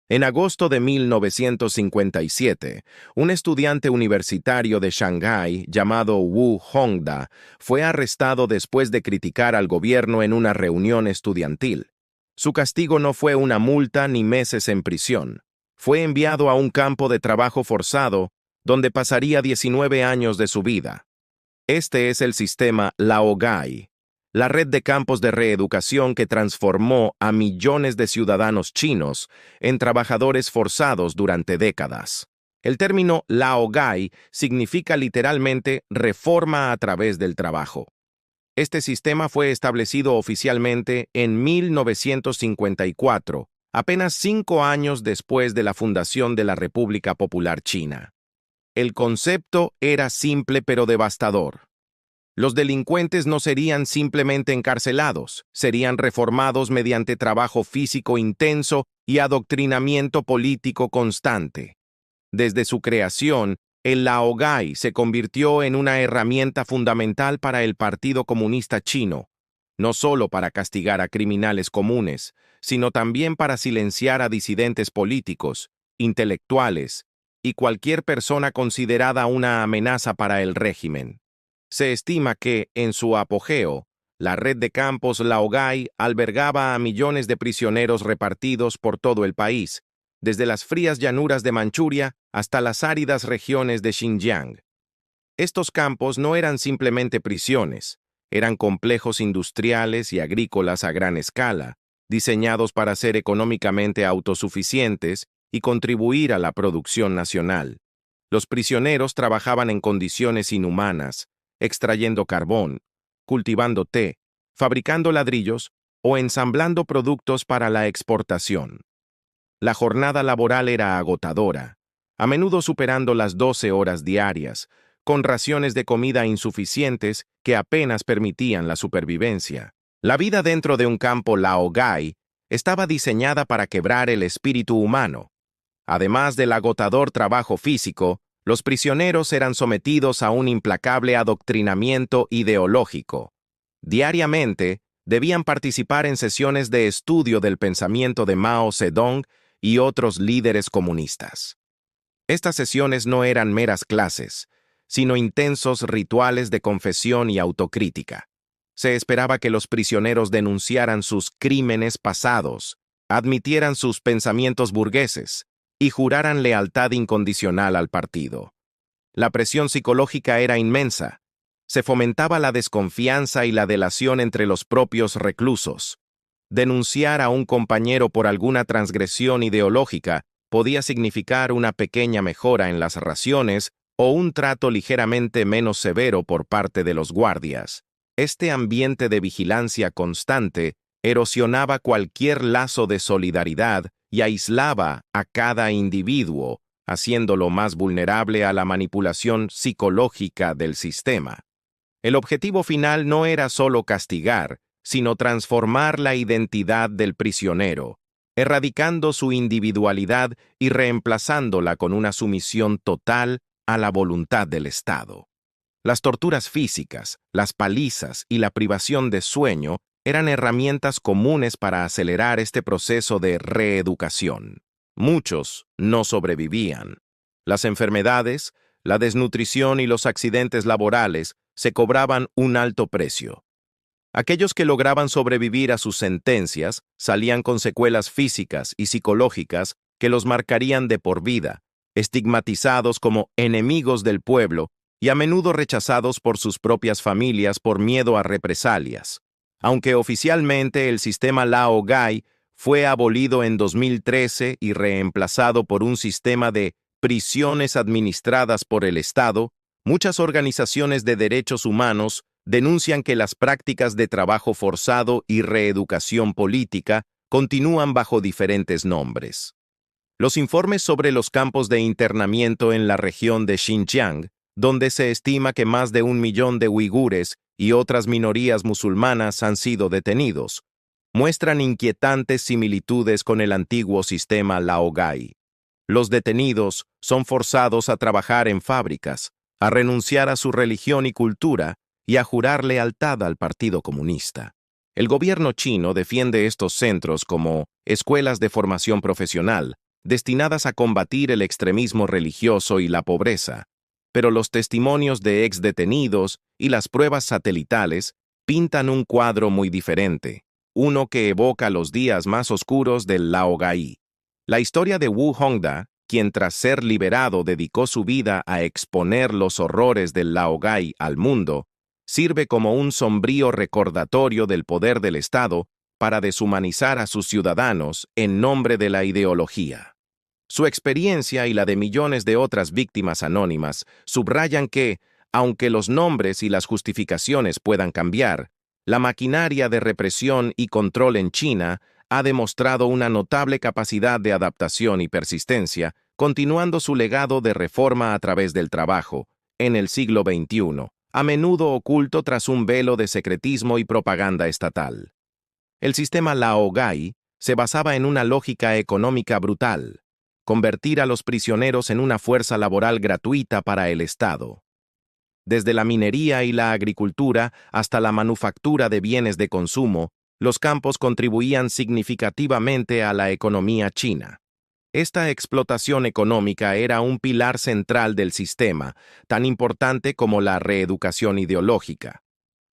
En agosto de 1957, un estudiante universitario de Shanghái llamado Wu Hongda fue arrestado después de criticar al gobierno en una reunión estudiantil. Su castigo no fue una multa ni meses en prisión. Fue enviado a un campo de trabajo forzado, donde pasaría 19 años de su vida. Este es el sistema Laogai, la red de campos de reeducación que transformó a millones de ciudadanos chinos en trabajadores forzados durante décadas. El término Laogai significa literalmente reforma a través del trabajo. Este sistema fue establecido oficialmente en 1954, apenas 5 años después de la fundación de la República Popular China. El concepto era simple pero devastador. Los delincuentes no serían simplemente encarcelados, serían reformados mediante trabajo físico intenso y adoctrinamiento político constante. Desde su creación, el Laogai se convirtió en una herramienta fundamental para el Partido Comunista Chino, no solo para castigar a criminales comunes, sino también para silenciar a disidentes políticos, intelectuales y cualquier persona considerada una amenaza para el régimen. Se estima que, en su apogeo, la red de campos Laogai albergaba a millones de prisioneros repartidos por todo el país, desde las frías llanuras de Manchuria hasta las áridas regiones de Xinjiang. Estos campos no eran simplemente prisiones, eran complejos industriales y agrícolas a gran escala, diseñados para ser económicamente autosuficientes y contribuir a la producción nacional. Los prisioneros trabajaban en condiciones inhumanas, extrayendo carbón, cultivando té, fabricando ladrillos o ensamblando productos para la exportación. La jornada laboral era agotadora, a menudo superando las 12 horas diarias, con raciones de comida insuficientes que apenas permitían la supervivencia. La vida dentro de un campo Laogai estaba diseñada para quebrar el espíritu humano. Además del agotador trabajo físico, los prisioneros eran sometidos a un implacable adoctrinamiento ideológico. Diariamente, debían participar en sesiones de estudio del pensamiento de Mao Zedong y otros líderes comunistas. Estas sesiones no eran meras clases, sino intensos rituales de confesión y autocrítica. Se esperaba que los prisioneros denunciaran sus crímenes pasados, admitieran sus pensamientos burgueses y juraran lealtad incondicional al partido. La presión psicológica era inmensa. Se fomentaba la desconfianza y la delación entre los propios reclusos. Denunciar a un compañero por alguna transgresión ideológica podía significar una pequeña mejora en las raciones o un trato ligeramente menos severo por parte de los guardias. Este ambiente de vigilancia constante erosionaba cualquier lazo de solidaridad y aislaba a cada individuo, haciéndolo más vulnerable a la manipulación psicológica del sistema. El objetivo final no era solo castigar, sino transformar la identidad del prisionero, erradicando su individualidad y reemplazándola con una sumisión total a la voluntad del Estado. Las torturas físicas, las palizas y la privación de sueño eran herramientas comunes para acelerar este proceso de reeducación. Muchos no sobrevivían. Las enfermedades, la desnutrición y los accidentes laborales se cobraban un alto precio. Aquellos que lograban sobrevivir a sus sentencias salían con secuelas físicas y psicológicas que los marcarían de por vida, estigmatizados como enemigos del pueblo y a menudo rechazados por sus propias familias por miedo a represalias. Aunque oficialmente el sistema Laogai fue abolido en 2013 y reemplazado por un sistema de prisiones administradas por el Estado, muchas organizaciones de derechos humanos denuncian que las prácticas de trabajo forzado y reeducación política continúan bajo diferentes nombres. Los informes sobre los campos de internamiento en la región de Xinjiang, donde se estima que más de 1 millón de uigures y otras minorías musulmanas han sido detenidos, muestran inquietantes similitudes con el antiguo sistema Laogai. Los detenidos son forzados a trabajar en fábricas, a renunciar a su religión y cultura y a jurar lealtad al Partido Comunista. El gobierno chino defiende estos centros como escuelas de formación profesional, destinadas a combatir el extremismo religioso y la pobreza, pero los testimonios de exdetenidos y las pruebas satelitales pintan un cuadro muy diferente, uno que evoca los días más oscuros del Laogai. La historia de Wu Hongda, quien tras ser liberado dedicó su vida a exponer los horrores del Laogai al mundo, sirve como un sombrío recordatorio del poder del Estado para deshumanizar a sus ciudadanos en nombre de la ideología. Su experiencia y la de millones de otras víctimas anónimas subrayan que, aunque los nombres y las justificaciones puedan cambiar, la maquinaria de represión y control en China ha demostrado una notable capacidad de adaptación y persistencia, continuando su legado de reforma a través del trabajo, en el siglo XXI, a menudo oculto tras un velo de secretismo y propaganda estatal. El sistema Laogai se basaba en una lógica económica brutal: convertir a los prisioneros en una fuerza laboral gratuita para el Estado. Desde la minería y la agricultura hasta la manufactura de bienes de consumo, los campos contribuían significativamente a la economía china. Esta explotación económica era un pilar central del sistema, tan importante como la reeducación ideológica.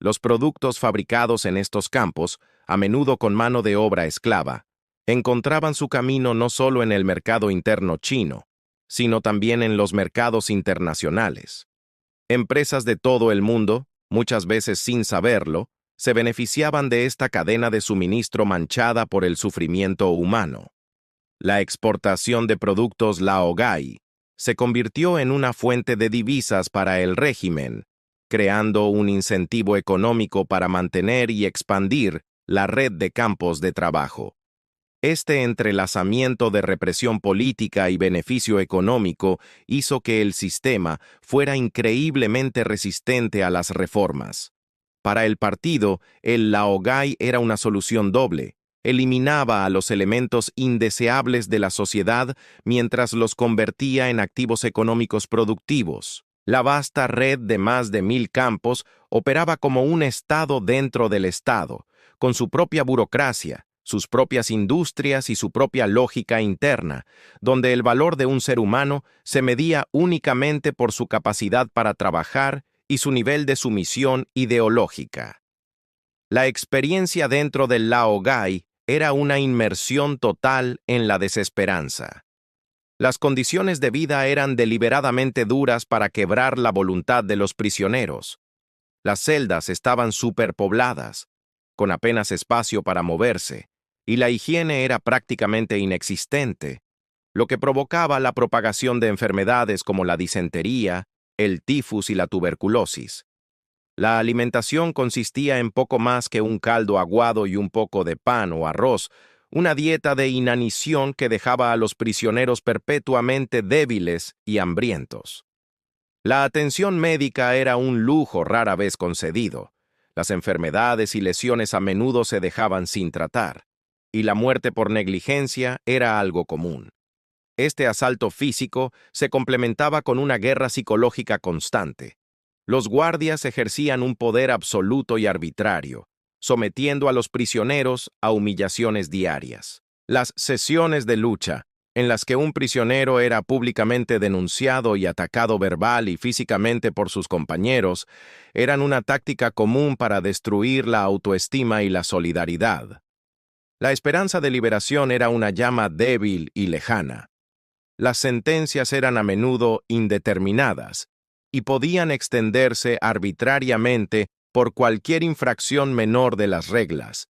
Los productos fabricados en estos campos, a menudo con mano de obra esclava, encontraban su camino no solo en el mercado interno chino, sino también en los mercados internacionales. Empresas de todo el mundo, muchas veces sin saberlo, se beneficiaban de esta cadena de suministro manchada por el sufrimiento humano. La exportación de productos Laogai se convirtió en una fuente de divisas para el régimen, creando un incentivo económico para mantener y expandir la red de campos de trabajo. Este entrelazamiento de represión política y beneficio económico hizo que el sistema fuera increíblemente resistente a las reformas. Para el partido, el Laogai era una solución doble: eliminaba a los elementos indeseables de la sociedad mientras los convertía en activos económicos productivos. La vasta red de más de 1000 campos operaba como un Estado dentro del Estado, con su propia burocracia, sus propias industrias y su propia lógica interna, donde el valor de un ser humano se medía únicamente por su capacidad para trabajar y su nivel de sumisión ideológica. La experiencia dentro del Laogai era una inmersión total en la desesperanza. Las condiciones de vida eran deliberadamente duras para quebrar la voluntad de los prisioneros. Las celdas estaban superpobladas, con apenas espacio para moverse, y la higiene era prácticamente inexistente, lo que provocaba la propagación de enfermedades como la disentería, el tifus y la tuberculosis. La alimentación consistía en poco más que un caldo aguado y un poco de pan o arroz, una dieta de inanición que dejaba a los prisioneros perpetuamente débiles y hambrientos. La atención médica era un lujo rara vez concedido. Las enfermedades y lesiones a menudo se dejaban sin tratar, y la muerte por negligencia era algo común. Este asalto físico se complementaba con una guerra psicológica constante. Los guardias ejercían un poder absoluto y arbitrario, sometiendo a los prisioneros a humillaciones diarias. Las sesiones de lucha, en las que un prisionero era públicamente denunciado y atacado verbal y físicamente por sus compañeros, eran una táctica común para destruir la autoestima y la solidaridad. La esperanza de liberación era una llama débil y lejana. Las sentencias eran a menudo indeterminadas y podían extenderse arbitrariamente por cualquier infracción menor de las reglas.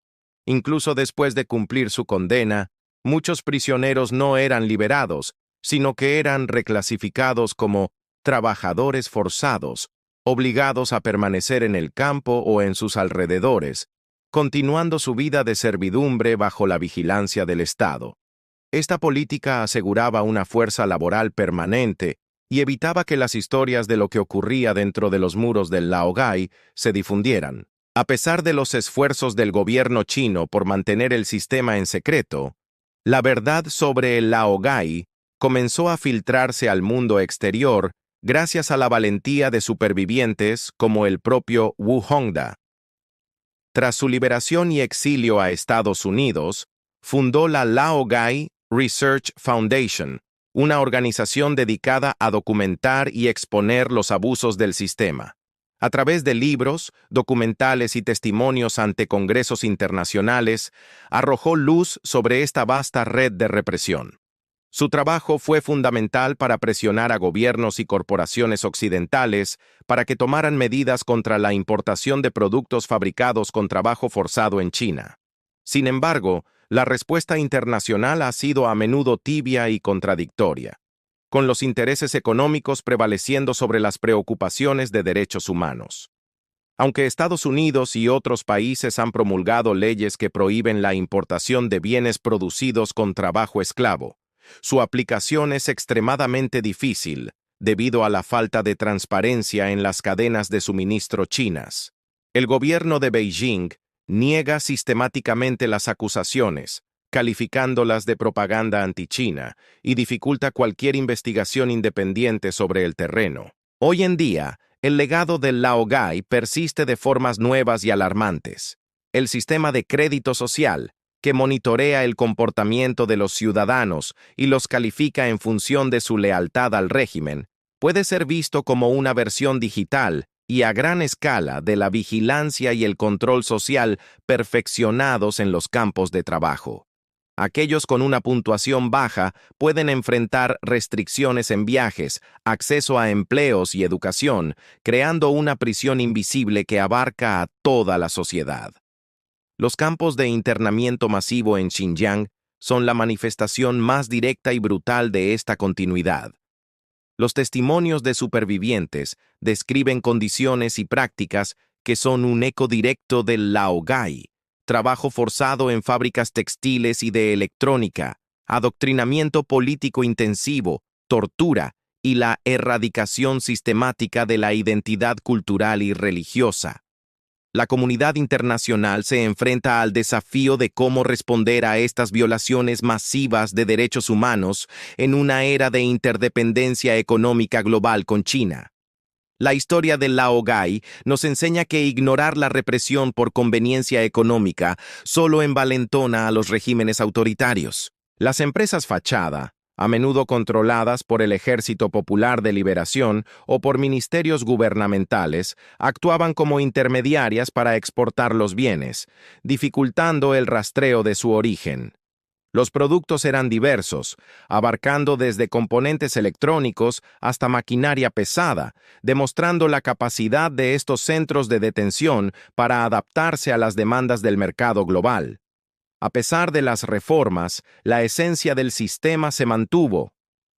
Incluso después de cumplir su condena, muchos prisioneros no eran liberados, sino que eran reclasificados como trabajadores forzados, obligados a permanecer en el campo o en sus alrededores, continuando su vida de servidumbre bajo la vigilancia del Estado. Esta política aseguraba una fuerza laboral permanente y evitaba que las historias de lo que ocurría dentro de los muros del Laogai se difundieran. A pesar de los esfuerzos del gobierno chino por mantener el sistema en secreto, la verdad sobre el Laogai comenzó a filtrarse al mundo exterior gracias a la valentía de supervivientes como el propio Wu Hongda. Tras su liberación y exilio a Estados Unidos, fundó la Laogai Research Foundation, una organización dedicada a documentar y exponer los abusos del sistema. A través de libros, documentales y testimonios ante congresos internacionales, arrojó luz sobre esta vasta red de represión. Su trabajo fue fundamental para presionar a gobiernos y corporaciones occidentales para que tomaran medidas contra la importación de productos fabricados con trabajo forzado en China. Sin embargo, la respuesta internacional ha sido a menudo tibia y contradictoria, con los intereses económicos prevaleciendo sobre las preocupaciones de derechos humanos. Aunque Estados Unidos y otros países han promulgado leyes que prohíben la importación de bienes producidos con trabajo esclavo, su aplicación es extremadamente difícil debido a la falta de transparencia en las cadenas de suministro chinas. El gobierno de Beijing niega sistemáticamente las acusaciones, calificándolas de propaganda anti-China, y dificulta cualquier investigación independiente sobre el terreno. Hoy en día, el legado del laogai persiste de formas nuevas y alarmantes. El sistema de crédito social, que monitorea el comportamiento de los ciudadanos y los califica en función de su lealtad al régimen, puede ser visto como una versión digital y a gran escala de la vigilancia y el control social perfeccionados en los campos de trabajo. Aquellos con una puntuación baja pueden enfrentar restricciones en viajes, acceso a empleos y educación, creando una prisión invisible que abarca a toda la sociedad. Los campos de internamiento masivo en Xinjiang son la manifestación más directa y brutal de esta continuidad. Los testimonios de supervivientes describen condiciones y prácticas que son un eco directo del laogai, trabajo forzado en fábricas textiles y de electrónica, adoctrinamiento político intensivo, tortura y la erradicación sistemática de la identidad cultural y religiosa. La comunidad internacional se enfrenta al desafío de cómo responder a estas violaciones masivas de derechos humanos en una era de interdependencia económica global con China. La historia del laogai nos enseña que ignorar la represión por conveniencia económica solo envalentona a los regímenes autoritarios. Las empresas fachada, a menudo controladas por el Ejército Popular de Liberación o por ministerios gubernamentales, actuaban como intermediarias para exportar los bienes, dificultando el rastreo de su origen. Los productos eran diversos, abarcando desde componentes electrónicos hasta maquinaria pesada, demostrando la capacidad de estos centros de detención para adaptarse a las demandas del mercado global. A pesar de las reformas, la esencia del sistema se mantuvo.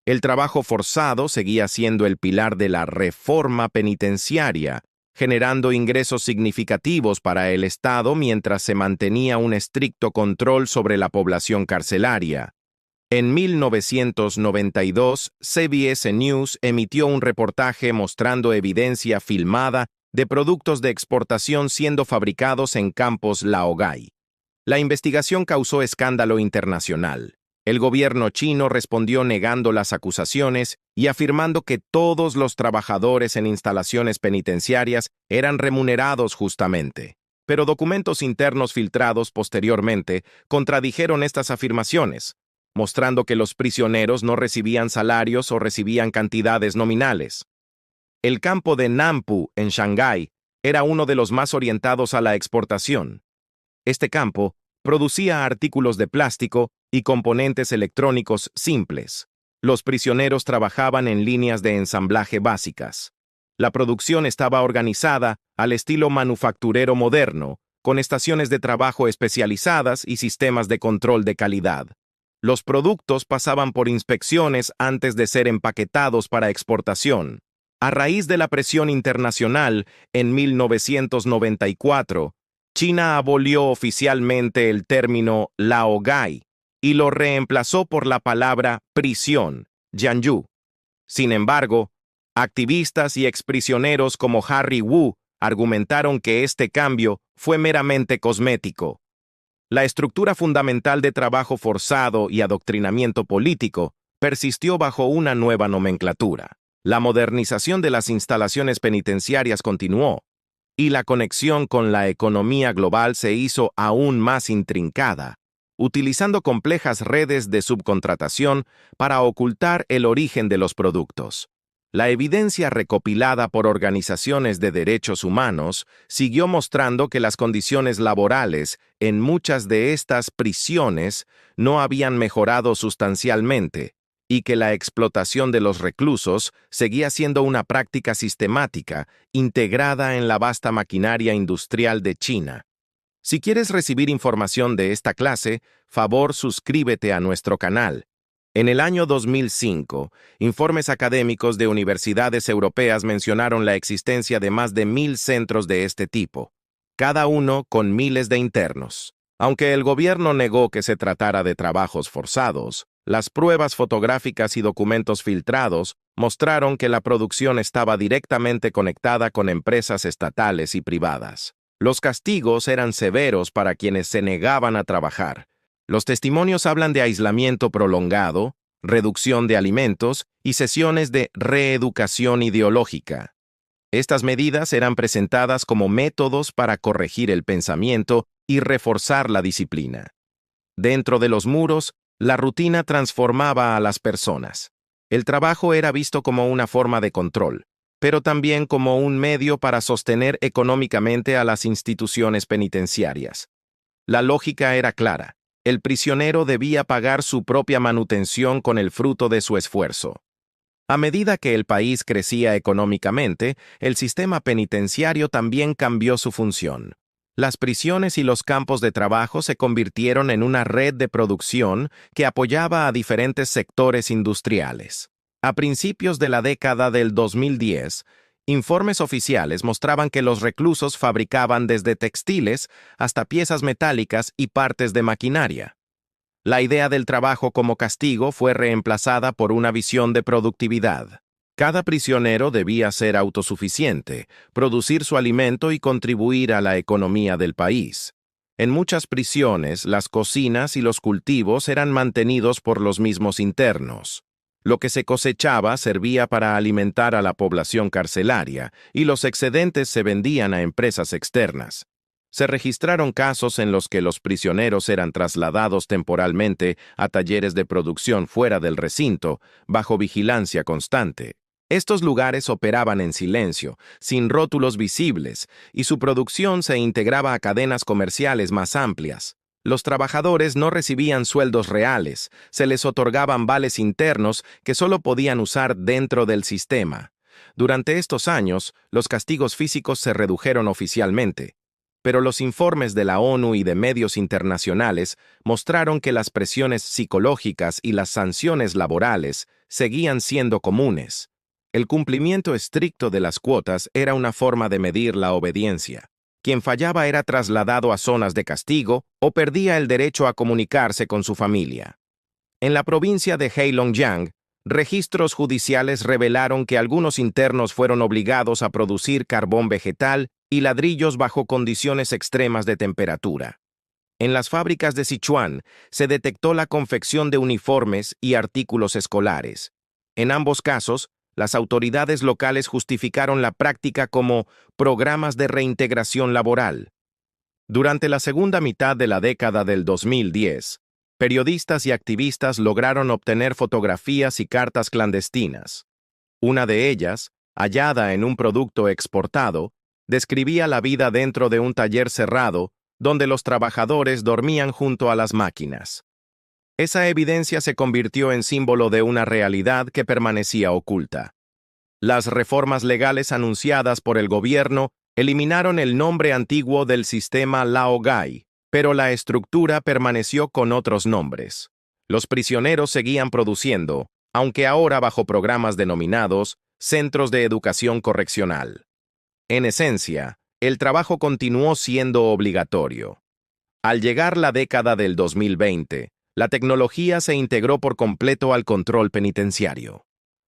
El trabajo forzado seguía siendo el pilar de la reforma penitenciaria, generando ingresos significativos para el Estado mientras se mantenía un estricto control sobre la población carcelaria. En 1992, CBS News emitió un reportaje mostrando evidencia filmada de productos de exportación siendo fabricados en campos laogai. La investigación causó escándalo internacional. El gobierno chino respondió negando las acusaciones y afirmando que todos los trabajadores en instalaciones penitenciarias eran remunerados justamente. Pero documentos internos filtrados posteriormente contradijeron estas afirmaciones, mostrando que los prisioneros no recibían salarios o recibían cantidades nominales. El campo de Nampu, en Shanghái, era uno de los más orientados a la exportación. Este campo producía artículos de plástico y componentes electrónicos simples. Los prisioneros trabajaban en líneas de ensamblaje básicas. La producción estaba organizada al estilo manufacturero moderno, con estaciones de trabajo especializadas y sistemas de control de calidad. Los productos pasaban por inspecciones antes de ser empaquetados para exportación. A raíz de la presión internacional, en 1994, China abolió oficialmente el término laogai y lo reemplazó por la palabra prisión, jianyu. Sin embargo, activistas y exprisioneros como Harry Wu argumentaron que este cambio fue meramente cosmético. La estructura fundamental de trabajo forzado y adoctrinamiento político persistió bajo una nueva nomenclatura. La modernización de las instalaciones penitenciarias continuó, y la conexión con la economía global se hizo aún más intrincada. utilizando complejas redes de subcontratación para ocultar el origen de los productos. La evidencia recopilada por organizaciones de derechos humanos siguió mostrando que las condiciones laborales en muchas de estas prisiones no habían mejorado sustancialmente y que la explotación de los reclusos seguía siendo una práctica sistemática integrada en la vasta maquinaria industrial de China. Si quieres recibir información de esta clase, favor suscríbete a nuestro canal. En el año 2005, informes académicos de universidades europeas mencionaron la existencia de más de 1000 centros de este tipo, cada uno con miles de internos. Aunque el gobierno negó que se tratara de trabajos forzados, las pruebas fotográficas y documentos filtrados mostraron que la producción estaba directamente conectada con empresas estatales y privadas. Los castigos eran severos para quienes se negaban a trabajar. Los testimonios hablan de aislamiento prolongado, reducción de alimentos y sesiones de reeducación ideológica. Estas medidas eran presentadas como métodos para corregir el pensamiento y reforzar la disciplina. Dentro de los muros, la rutina transformaba a las personas. El trabajo era visto como una forma de control, pero también como un medio para sostener económicamente a las instituciones penitenciarias. La lógica era clara. El prisionero debía pagar su propia manutención con el fruto de su esfuerzo. A medida que el país crecía económicamente, el sistema penitenciario también cambió su función. Las prisiones y los campos de trabajo se convirtieron en una red de producción que apoyaba a diferentes sectores industriales. A principios de la década del 2010, informes oficiales mostraban que los reclusos fabricaban desde textiles hasta piezas metálicas y partes de maquinaria. La idea del trabajo como castigo fue reemplazada por una visión de productividad. Cada prisionero debía ser autosuficiente, producir su alimento y contribuir a la economía del país. En muchas prisiones, las cocinas y los cultivos eran mantenidos por los mismos internos. Lo que se cosechaba servía para alimentar a la población carcelaria y los excedentes se vendían a empresas externas. Se registraron casos en los que los prisioneros eran trasladados temporalmente a talleres de producción fuera del recinto, bajo vigilancia constante. Estos lugares operaban en silencio, sin rótulos visibles, y su producción se integraba a cadenas comerciales más amplias. Los trabajadores no recibían sueldos reales, se les otorgaban vales internos que solo podían usar dentro del sistema. Durante estos años, los castigos físicos se redujeron oficialmente, pero los informes de la ONU y de medios internacionales mostraron que las presiones psicológicas y las sanciones laborales seguían siendo comunes. El cumplimiento estricto de las cuotas era una forma de medir la obediencia. Quien fallaba era trasladado a zonas de castigo o perdía el derecho a comunicarse con su familia. En la provincia de Heilongjiang, registros judiciales revelaron que algunos internos fueron obligados a producir carbón vegetal y ladrillos bajo condiciones extremas de temperatura. En las fábricas de Sichuan se detectó la confección de uniformes y artículos escolares. En ambos casos, las autoridades locales justificaron la práctica como programas de reintegración laboral. Durante la segunda mitad de la década del 2010, periodistas y activistas lograron obtener fotografías y cartas clandestinas. Una de ellas, hallada en un producto exportado, describía la vida dentro de un taller cerrado donde los trabajadores dormían junto a las máquinas. Esa evidencia se convirtió en símbolo de una realidad que permanecía oculta. Las reformas legales anunciadas por el gobierno eliminaron el nombre antiguo del sistema Laogai, pero la estructura permaneció con otros nombres. Los prisioneros seguían produciendo, aunque ahora bajo programas denominados Centros de Educación Correccional. En esencia, el trabajo continuó siendo obligatorio. Al llegar la década del 2020, la tecnología se integró por completo al control penitenciario.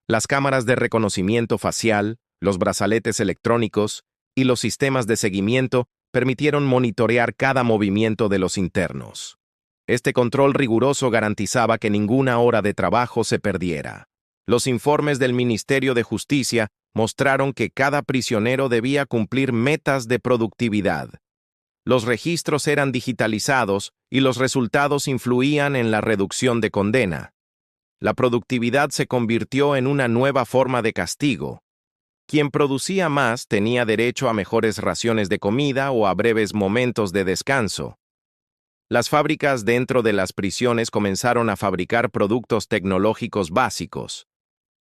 Las cámaras de reconocimiento facial, los brazaletes electrónicos y los sistemas de seguimiento permitieron monitorear cada movimiento de los internos. Este control riguroso garantizaba que ninguna hora de trabajo se perdiera. Los informes del Ministerio de Justicia mostraron que cada prisionero debía cumplir metas de productividad. los registros eran digitalizados y los resultados influían en la reducción de condena. La productividad se convirtió en una nueva forma de castigo. Quien producía más tenía derecho a mejores raciones de comida o a breves momentos de descanso. Las fábricas dentro de las prisiones comenzaron a fabricar productos tecnológicos básicos.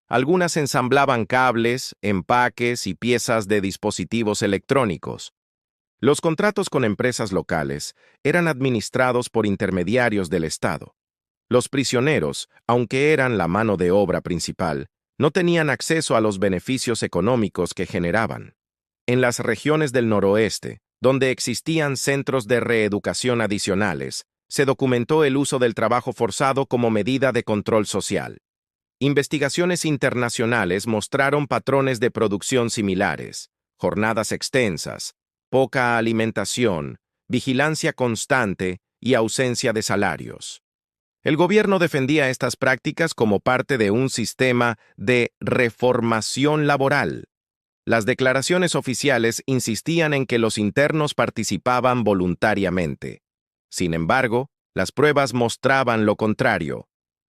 Algunas ensamblaban cables, empaques y piezas de dispositivos electrónicos. Los contratos con empresas locales eran administrados por intermediarios del Estado. Los prisioneros, aunque eran la mano de obra principal, no tenían acceso a los beneficios económicos que generaban. En las regiones del noroeste, donde existían centros de reeducación adicionales, se documentó el uso del trabajo forzado como medida de control social. Investigaciones internacionales mostraron patrones de producción similares: jornadas extensas, poca alimentación, vigilancia constante y ausencia de salarios. El gobierno defendía estas prácticas como parte de un sistema de reformación laboral. Las declaraciones oficiales insistían en que los internos participaban voluntariamente. Sin embargo, las pruebas mostraban lo contrario.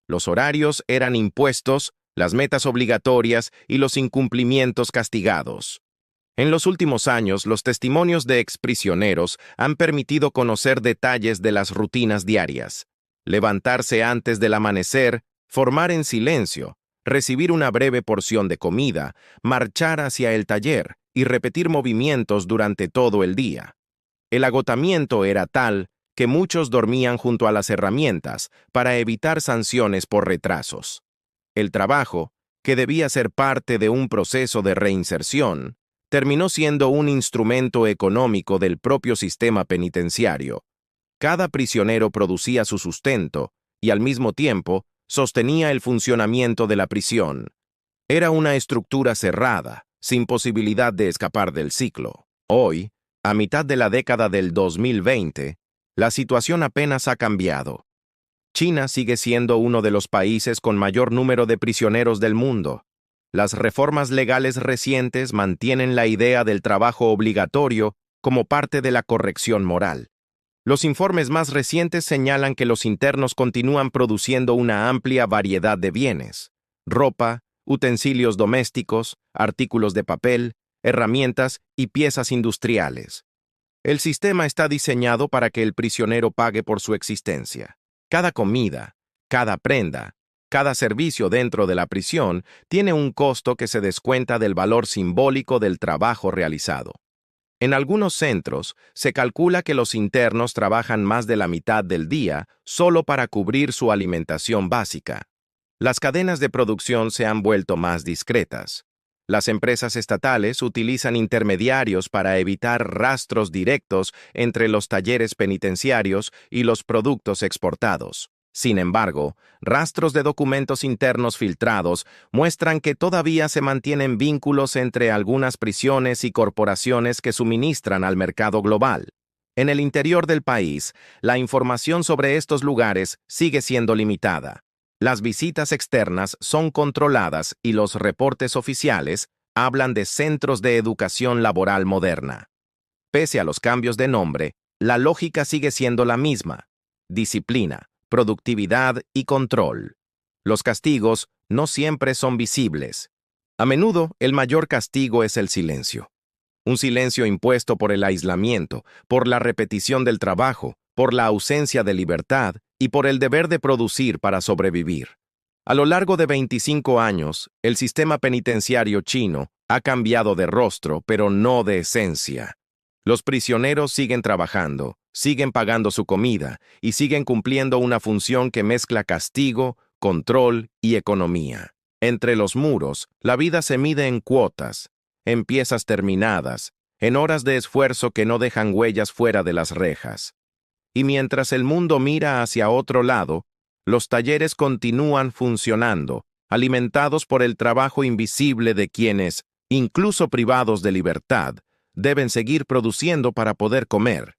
Los horarios eran impuestos, las metas obligatorias y los incumplimientos castigados. En los últimos años, los testimonios de exprisioneros han permitido conocer detalles de las rutinas diarias: levantarse antes del amanecer, formar en silencio, recibir una breve porción de comida, marchar hacia el taller y repetir movimientos durante todo el día. El agotamiento era tal que muchos dormían junto a las herramientas para evitar sanciones por retrasos. El trabajo, que debía ser parte de un proceso de reinserción, terminó siendo un instrumento económico del propio sistema penitenciario. Cada prisionero producía su sustento y, al mismo tiempo, sostenía el funcionamiento de la prisión. Era una estructura cerrada, sin posibilidad de escapar del ciclo. Hoy, a mitad de la década del 2020, la situación apenas ha cambiado. China sigue siendo uno de los países con mayor número de prisioneros del mundo. Las reformas legales recientes mantienen la idea del trabajo obligatorio como parte de la corrección moral. Los informes más recientes señalan que los internos continúan produciendo una amplia variedad de bienes: ropa, utensilios domésticos, artículos de papel, herramientas y piezas industriales. El sistema está diseñado para que el prisionero pague por su existencia. Cada comida, cada prenda, cada servicio dentro de la prisión tiene un costo que se descuenta del valor simbólico del trabajo realizado. En algunos centros, se calcula que los internos trabajan más de la mitad del día solo para cubrir su alimentación básica. Las cadenas de producción se han vuelto más discretas. Las empresas estatales utilizan intermediarios para evitar rastros directos entre los talleres penitenciarios y los productos exportados. Sin embargo, rastros de documentos internos filtrados muestran que todavía se mantienen vínculos entre algunas prisiones y corporaciones que suministran al mercado global. En el interior del país, la información sobre estos lugares sigue siendo limitada. Las visitas externas son controladas y los reportes oficiales hablan de centros de educación laboral moderna. Pese a los cambios de nombre, la lógica sigue siendo la misma: disciplina, productividad y control. Los castigos no siempre son visibles. A menudo, el mayor castigo es el silencio. Un silencio impuesto por el aislamiento, por la repetición del trabajo, por la ausencia de libertad y por el deber de producir para sobrevivir. A lo largo de 25 años, el sistema penitenciario chino ha cambiado de rostro, pero no de esencia. Los prisioneros siguen trabajando, siguen pagando su comida y siguen cumpliendo una función que mezcla castigo, control y economía. Entre los muros, la vida se mide en cuotas, en piezas terminadas, en horas de esfuerzo que no dejan huellas fuera de las rejas. Y mientras el mundo mira hacia otro lado, los talleres continúan funcionando, alimentados por el trabajo invisible de quienes, incluso privados de libertad, deben seguir produciendo para poder comer.